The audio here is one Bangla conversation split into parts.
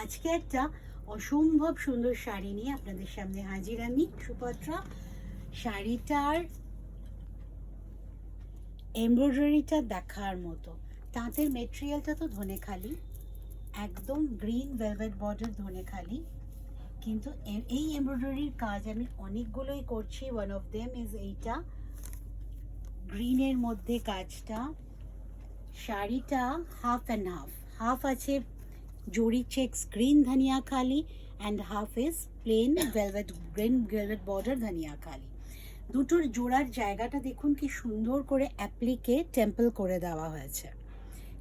আজকে একটা অসম্ভব সুন্দর শাড়ি নিয়ে আপনাদের সামনে হাজির আমি সুপত্রা। শাড়িটার এমব্রয়ডারিটা দেখার মতো, তাঁতের মেটেরিয়ালটা তো ধনেখালি, একদম গ্রিন ভেলভেট বর্ডার ধনেখালি, কিন্তু এই এমব্রয়ডারির কাজ আমি অনেকগুলোই করছি। ওয়ান অফ দেম ইজ এইটা গ্রিনের মধ্যে কাজটা। শাড়িটা হাফ অ্যান্ড হাফ, হাফ আছে জরি checks green Dhaniakhali and half is plain velvet green velvet border Dhaniakhali. দুটোর জোড়ার জায়গাটা দেখুন কি সুন্দর করে অ্যাপ্লিকে টেম্পল করে দেওয়া হয়েছে,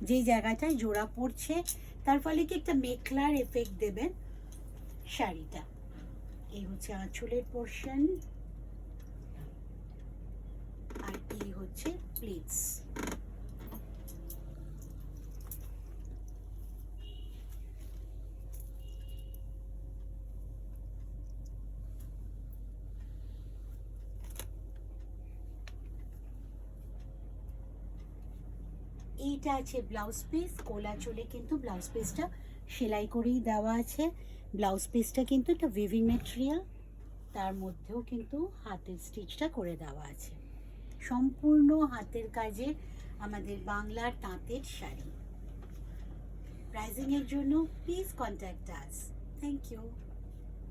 যেই জায়গাটায় জোড়া পড়ছে তার ফলে কি একটা মেখলার এফেক্ট দেবেন শাড়িটা। এই হচ্ছে আঁচলের পোর্শন আর এই হচ্ছে প্লিটস। এইটা আছে ব্লাউজ পিস, কোলা চুলে কিন্তু ব্লাউজ পিসটা সেলাই করেই দেওয়া আছে। ব্লাউজ পিসটা কিন্তু একটা উইভিং ম্যাটেরিয়াল, তার মধ্যেও কিন্তু হাতের স্টিচটা করে দেওয়া আছে। সম্পূর্ণ হাতের কাজের আমাদের বাংলার তাঁতের শাড়ি। প্রাইজিংয়ের জন্য please contact us. Thank you.